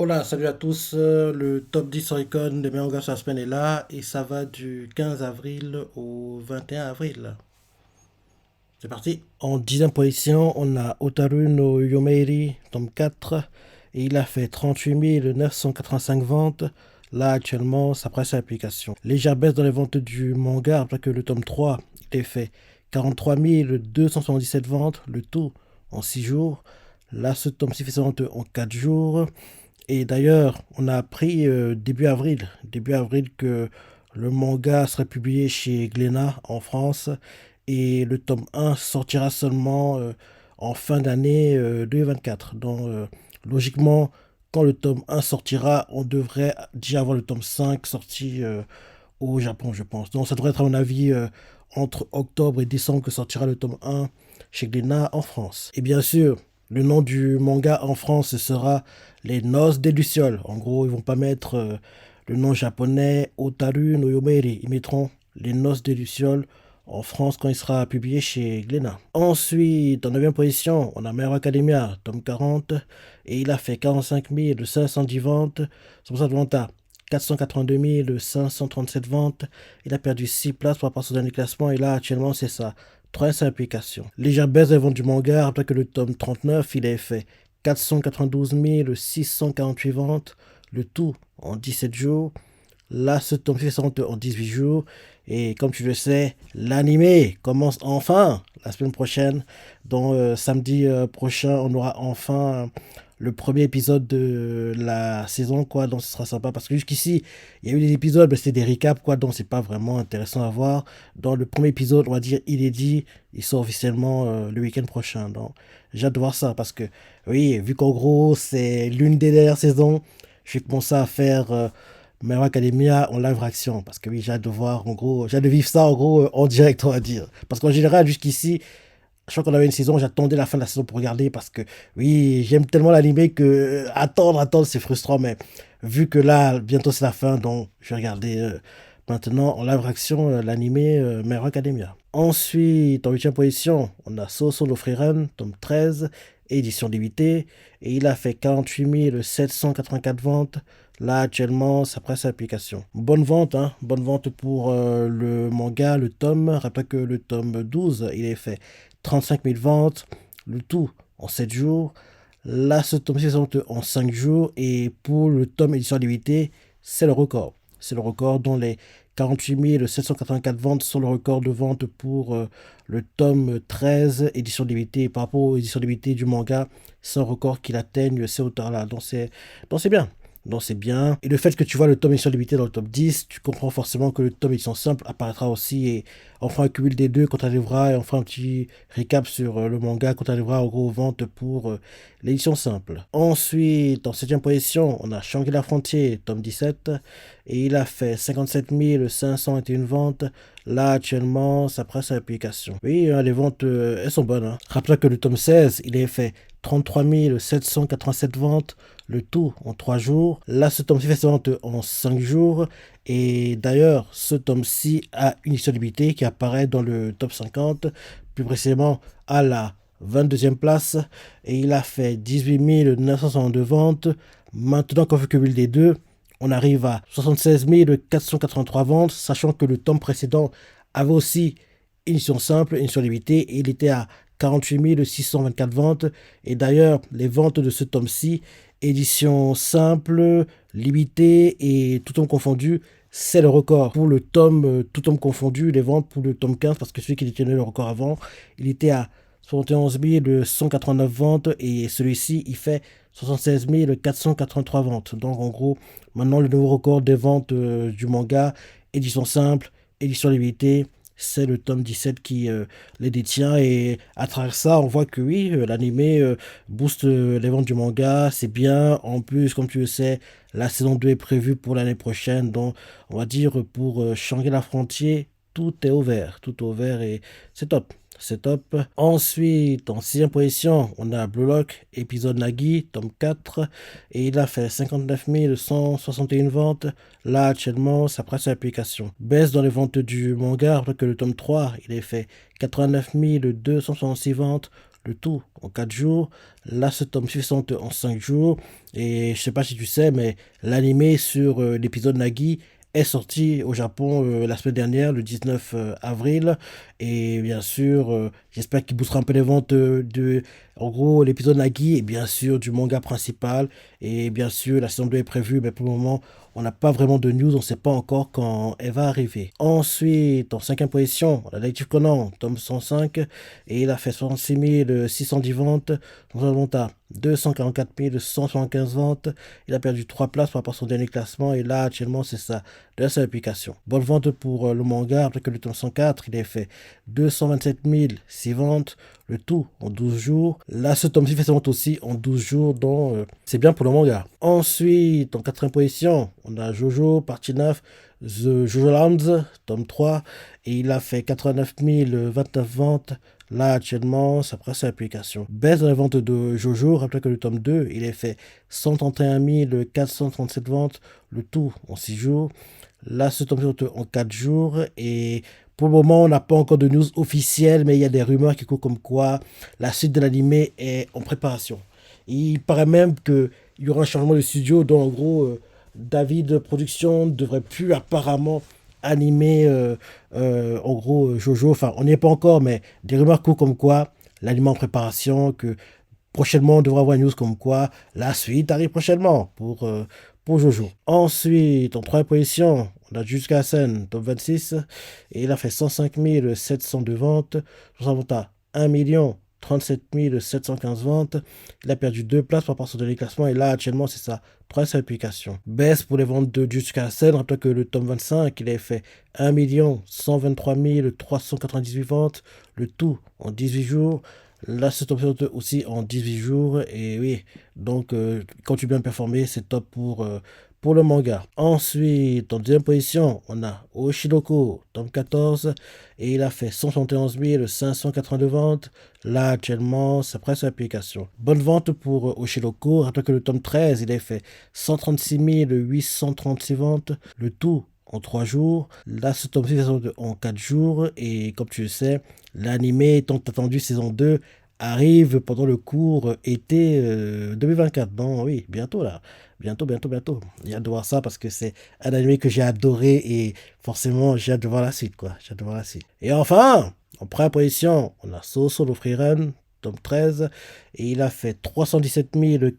Hola, salut à tous. Le top 10 Oricon des meilleurs mangas de la semaine est là et ça va du 15 avril au 21 avril. C'est parti. En 10e position, on a Otaru no Yomeiri, tome 4, et il a fait 38 985 ventes. Là, actuellement, ça presse l'application. Légère baisse dans les ventes du manga, après que le tome 3, il est fait 43 277 ventes, le tout en 6 jours. Là, ce tome-ci fait ses ventes en 4 jours. Et d'ailleurs, on a appris début avril que le manga serait publié chez Glénat en France et le tome 1 sortira seulement en fin d'année 2024. Donc, logiquement, quand le tome 1 sortira, on devrait déjà avoir le tome 5 sorti au Japon, je pense. Donc, ça devrait être, à mon avis, entre octobre et décembre que sortira le tome 1 chez Glénat en France. Et bien sûr, le nom du manga en France ce sera Les Noces des Lucioles. En gros, ils vont pas mettre le nom japonais Otaru no Yomeiri. Ils mettront Les Noces des Lucioles en France quand il sera publié chez Glénat. Ensuite, en 9e position, on a My Hero Academia, tome 40, et il a fait 45 510 ventes. C'est pour ça que à 482 537 ventes. Il a perdu 6 places par rapport à son dernier classement, et là, actuellement, c'est ça. 3 applications. Légère baisse des ventes du manga, après que le tome 39, il a fait 492 648 ventes, le tout en 17 jours. Là, ce tome fait en 18 jours. Et comme tu le sais, l'animé commence enfin la semaine prochaine. Donc, samedi prochain, on aura enfin le premier épisode de la saison, quoi. Donc, ce sera sympa parce que jusqu'ici, il y a eu des épisodes, mais c'était des recaps, quoi. Donc, c'est pas vraiment intéressant à voir. Dans le premier épisode, on va dire, il est dit, il sort officiellement le week-end prochain. Donc, j'ai hâte de voir ça parce que, oui, vu qu'en gros, c'est l'une des dernières saisons, je vais commencer à faire. My Hero Academia en live action. Parce que oui, j'ai hâte de voir, en gros, j'ai hâte de vivre ça, en gros, en direct, on va dire. Parce qu'en général, jusqu'ici, chaque fois qu'on avait une saison, j'attendais la fin de la saison pour regarder. Parce que oui, j'aime tellement l'animé que attendre, c'est frustrant. Mais vu que là, bientôt c'est la fin, donc je vais regarder maintenant en live action l'animé My Hero Academia. Ensuite, en 8e position, on a Soso no Frieren, tome 13, édition limitée. Et il a fait 48 784 ventes. Là, actuellement, ça presse l'application. Bonne vente, hein. Bonne vente pour le manga, le tome. Rappelle que le tome 12, il est fait 35 000 ventes. Le tout en 7 jours. Là, ce tome-ci se vend en 5 jours. Et pour le tome édition limitée, c'est le record. C'est le record dont les 48 784 ventes sont le record de vente pour le tome 13, édition limitée. Et par rapport aux éditions limitées du manga, c'est un record qu'il atteigne ces auteurs-là. Donc c'est bien. Donc c'est bien. Et le fait que tu vois le tome édition limitée dans le top 10, tu comprends forcément que le tome édition simple apparaîtra aussi. Et on fera un cumul des deux quand on arrivera. Et on fera un petit récap sur le manga quand on arrivera en gros aux ventes pour l'édition simple. Ensuite, en 7e position, on a Shangri-La Frontier, tome 17. Et il a fait 57 521 ventes. Là, actuellement, ça presse à l'application. Oui, hein, les ventes, elles sont bonnes. Hein. Rappelez que le tome 16, il est fait 33 787 ventes, le tout en 3 jours. Là, ce tome-ci fait ses ventes en 5 jours. Et d'ailleurs, ce tome-ci a une édition limitée qui apparaît dans le top 50, plus précisément à la 22e place. Et il a fait 18 962 ventes. Maintenant qu'on fait cumul des deux, on arrive à 76 483 ventes, sachant que le tome précédent avait aussi une édition simple, une édition limitée, et il était à 48 624 ventes. Et d'ailleurs, les ventes de ce tome-ci, édition simple, limitée et tout tome confondu, c'est le record. Pour le tome tout tome confondu, les ventes pour le tome 15, parce que celui qui détenait le record avant, il était à 71 189 ventes et celui-ci, il fait 76 483 ventes. Donc en gros, maintenant le nouveau record des ventes du manga, édition simple, édition limitée, c'est le tome 17 qui les détient. Et à travers ça, on voit que oui, l'animé booste les ventes du manga, c'est bien. En plus, comme tu le sais, la saison 2 est prévue pour l'année prochaine. Donc, on va dire pour Shangri-La Frontier, tout est ouvert. Tout est ouvert et c'est top. C'est top. Ensuite, en 6e position, on a Blue Lock, épisode Nagi, tome 4. Et il a fait 59 161 ventes. Là, actuellement, ça presse l'application. Baisse dans les ventes du manga, alors que le tome 3, il a fait 89 266 ventes. le tout en 4 jours. Là, ce tome 60 en 5 jours. Et je sais pas si tu sais, mais l'animé sur l'épisode Nagi est sorti au Japon la semaine dernière, le 19 avril. Et bien sûr, j'espère qu'il boostera un peu les ventes en gros, l'épisode Nagi et bien sûr du manga principal. Et bien sûr, la saison 2 est prévue, mais pour le moment, on n'a pas vraiment de news, on ne sait pas encore quand elle va arriver. Ensuite, en cinquième position, on a Detective Conan, tome 105, et il a fait 66 610 ventes. Dans un montant 244 175 ventes. Il a perdu 3 places par rapport à son dernier classement, et là, actuellement, c'est ça, de sa application. Bonne vente pour le manga, après que le tome 104, il a fait 227 6 ventes, le tout en 12 jours. Là, ce tome-ci fait ses ventes aussi en 12 jours, donc c'est bien pour le manga. Ensuite, en quatrième position, on a Jojo, partie 9, The Jojo Lands, tome 3, et il a fait 89 029 ventes. Là, actuellement, ça presse l'application. Baisse dans les ventes de Jojo, rappelez que le tome 2, il a fait 131 437 ventes, le tout en 6 jours. Là, ce tome en 4 jours, et pour le moment, on n'a pas encore de news officielles, mais il y a des rumeurs qui courent comme quoi la suite de l'animé est en préparation. Il paraît même qu'il y aura un changement de studio, dont en gros, David Production ne devrait plus apparemment animer en gros Jojo. Enfin, on n'y est pas encore, mais des rumeurs courent comme quoi l'anime en préparation, que prochainement on devra avoir une news comme quoi la suite arrive prochainement pour Jojo. Ensuite, en troisième position, on a Jujutsu Kaisen, top 26, et il a fait 105 702 ventes. Pour sa vente à 1 37 715 ventes. Il a perdu 2 places par rapport à son dernier classement, et là, actuellement, c'est sa troisième application. Baisse pour les ventes de Jujutsu Kaisen, en tant que le tome 25, il a fait 1 123 398 ventes, le tout en 18 jours. Là, c'est top aussi en 18 jours. Et oui, donc, quand tu bien performé, c'est top pour le manga. Ensuite, en deuxième position, on a Oshiroko, tome 14. Et il a fait 171 582 ventes. Là, actuellement, c'est presque l'application. Bonne vente pour Oshiroko. Rappelez que le tome 13, il a fait 136 836 ventes. Le tout en 3 jours. Là, ce tome 6 en 4 jours. Et comme tu le sais, l'animé tant attendu saison 2 arrive pendant le court été 2024. Non, oui, bientôt là. Bientôt, bientôt, bientôt. J'ai hâte de voir ça parce que c'est un anime que j'ai adoré et forcément, j'ai hâte de voir la suite, quoi. J'ai hâte de voir la suite. Et enfin, en première position, on a Soso no Frieren, tome 13, et il a fait 317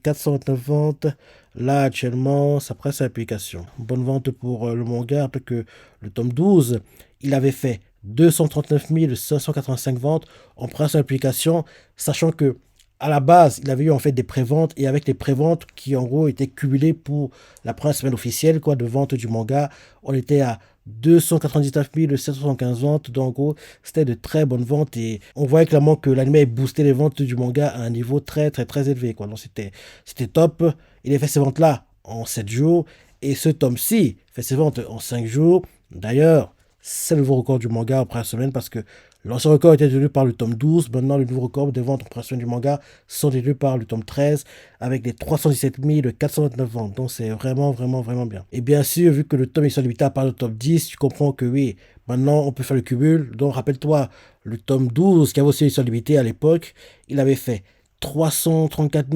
429 ventes. Là, actuellement, ça presse l'application. Bonne vente pour le manga, après que le tome 12, il avait fait 239 585 ventes en presse l'application, sachant que à la base, il avait eu en fait des préventes, et avec les préventes qui en gros étaient cumulées pour la première semaine officielle quoi, de vente du manga, on était à 299 775 ventes. Donc en gros, c'était de très bonnes ventes, et on voyait clairement que l'anime boosté les ventes du manga à un niveau très très très élevé, quoi. Donc c'était top. Il a fait ces ventes-là en 7 jours, et ce tome-ci fait ses ventes en 5 jours. D'ailleurs, c'est le nouveau record du manga en première semaine, parce que l'ancien record était détenu par le tome 12. Maintenant, le nouveau record des ventes en première semaine du manga sont détenus par le tome 13, avec les 317 429 ventes. Donc, c'est vraiment, vraiment, vraiment bien. Et bien sûr, vu que le tome est limité à part le top 10, tu comprends que oui, maintenant, on peut faire le cumul. Donc, rappelle-toi, le tome 12, qui avait aussi une limité à l'époque, il avait fait 334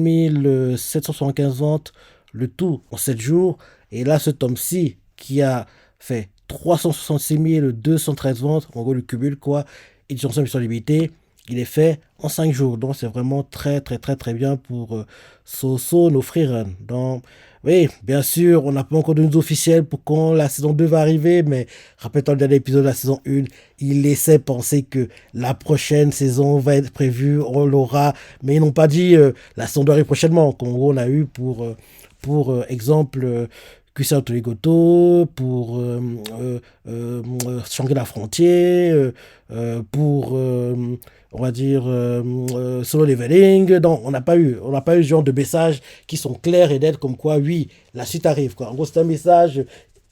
775 ventes, le tout en 7 jours. Et là, ce tome-ci, qui a fait 366 213 ventes, en gros le cumul quoi, édition simple sur limité, il est fait en 5 jours. Donc c'est vraiment très très très très bien pour Soso no Frieren. Donc oui, bien sûr, on n'a pas encore de news officielles pour quand la saison 2 va arriver, mais rappelle-toi le dernier épisode de la saison 1, il laissait penser que la prochaine saison va être prévue, on l'aura, mais ils n'ont pas dit la saison 2 arrive prochainement, qu'en gros on a eu pour exemple Cuisine Toligoto, pour Shangri-La Frontier, pour, on va dire, Solo Leveling. Non, on n'a pas eu ce genre de messages qui sont clairs et nets comme quoi, oui, la suite arrive, quoi. En gros, c'est un message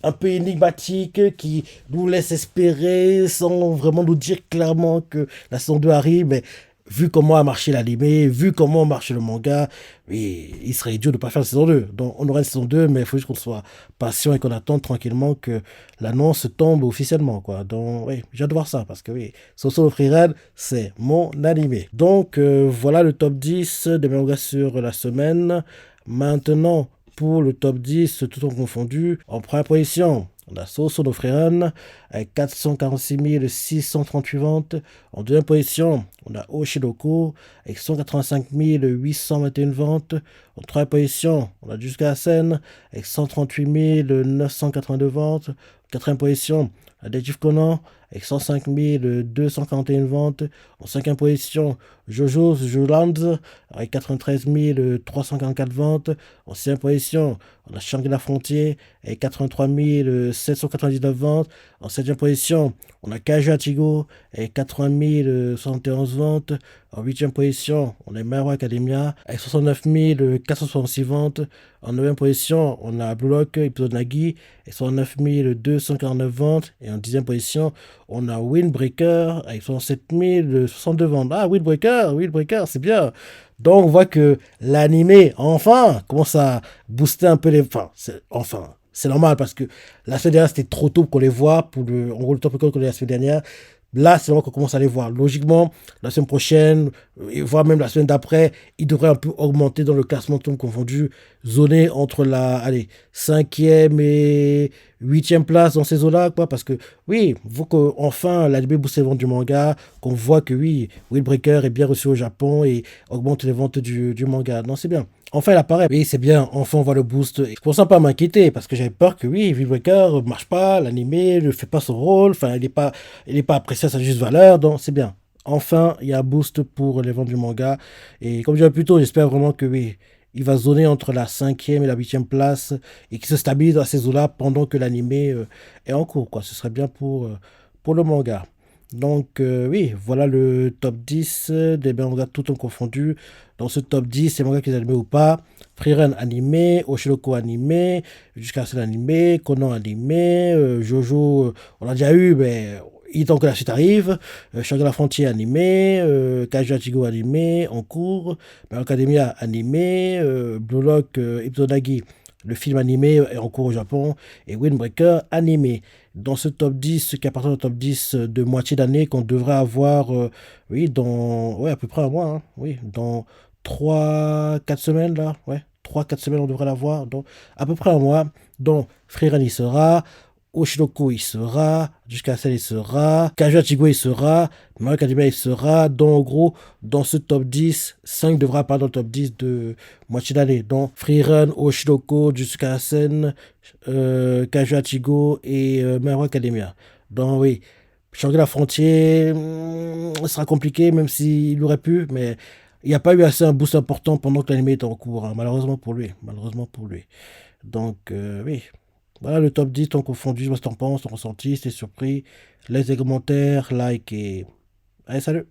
un peu énigmatique qui nous laisse espérer sans vraiment nous dire clairement que la saison 2 arrive. Mais vu comment a marché l'animé, vu comment marche le manga, oui, il serait idiot de ne pas faire la saison 2. Donc on aura une saison 2, mais il faut juste qu'on soit patient et qu'on attende tranquillement que l'annonce tombe officiellement, quoi. Donc oui, j'ai hâte de voir ça, parce que oui, Soso no Frieren, c'est mon animé. Donc voilà le top 10 des mangas sur la semaine. Maintenant, pour le top 10, tout en confondu, en première position, on a Soso no Frieren avec 446 638 ventes. En deuxième position, on a Oshinoko avec 185 821 ventes. En troisième position, on a Jusqu'à avec 138 982 ventes. En quatrième position, on a Detective Conan avec 105 241 ventes. En cinquième position, Jojo's Joland avec 93 344 ventes. En sixième position, on a Shangri-La Frontier avec 83 799 ventes. En septième position, on a Kaju Atigo avec 80 071 ventes. En huitième position, on a My Hero Academia avec 69 466 ventes. En neuvième position, on a Blue Lock épisode Nagi avec 69 249 ventes. Et en dixième position, on a Windbreaker avec 67 062 ventes. Ah, Windbreaker, c'est bien. Donc on voit que l'animé, enfin, commence à booster un peu les... Enfin, c'est normal parce que la semaine dernière, c'était trop tôt qu'on les voit. En gros, le top record qu'on a la semaine dernière. Là, c'est vraiment qu'on commence à les voir. Logiquement, la semaine prochaine, et voire même la semaine d'après, il devrait un peu augmenter dans le classement, tout confondu, zoné entre la allez, cinquième et huitième place dans ces eaux-là, quoi. Parce que, oui, il faut qu'enfin, l'anime booste les ventes du manga, qu'on voit que, oui, Windbreaker est bien reçu au Japon et augmente les ventes du manga. Non, c'est bien. Enfin, il apparaît. Oui, c'est bien. Enfin, on voit le boost. Je pense pas m'inquiéter parce que j'avais peur que, oui, Windbreaker ne marche pas, l'animé ne fait pas son rôle, enfin, il n'est pas apprécié à sa juste valeur, donc c'est bien. Enfin, il y a un boost pour les ventes du manga. Et comme je disais plus tôt, j'espère vraiment que, oui, il va zoner entre la cinquième et la huitième place et qu'il se stabilise à ces eaux-là pendant que l'animé est en cours, quoi. Ce serait bien pour le manga. Donc, oui, voilà le top 10 des mangas tout en confondu. Dans ce top 10, les mangas qu'ils animés ou pas. Frieren animé, Oshiroko animé, Jusqu'à ce animé, Conan animé, Jojo, on l'a déjà eu, mais il est temps que la suite arrive. Shangri-La Frontier animé, Kaiju Ichigo animé, en cours, My Hero Academia animé, Blue Lock, Ipsodagi, le film animé est en cours au Japon, et Windbreaker animé. Dans ce top 10, ce qui appartient au top 10 de moitié d'année qu'on devrait avoir, oui, dans, ouais, à peu près un mois, hein, oui, dans 3 4 semaines, là, ouais, 3 4 semaines, on devrait l'avoir, donc à peu près un mois. Donc, Frieren y sera, Oshinoko il sera, Jusqu'à celle il sera, Kaja Chigo il sera, Mario Academia il sera. Donc en gros, dans ce top 10, 5 devra apparaître dans le top 10 de moitié d'année. Donc Frieren, Oshinoko, Jusqu'à Sen, Kaja Chigo et Mario Academia. Donc oui, changer la frontière sera compliqué, même s'il aurait pu, mais il n'y a pas eu assez un boost important pendant que l'anime était en cours, hein, malheureusement pour lui. Malheureusement pour lui. Donc oui. Voilà le top 10, ton confondu, je sais pas ce que t'en penses, ton ressenti, si t'es surpris. Laisse des commentaires, like et... Allez, salut!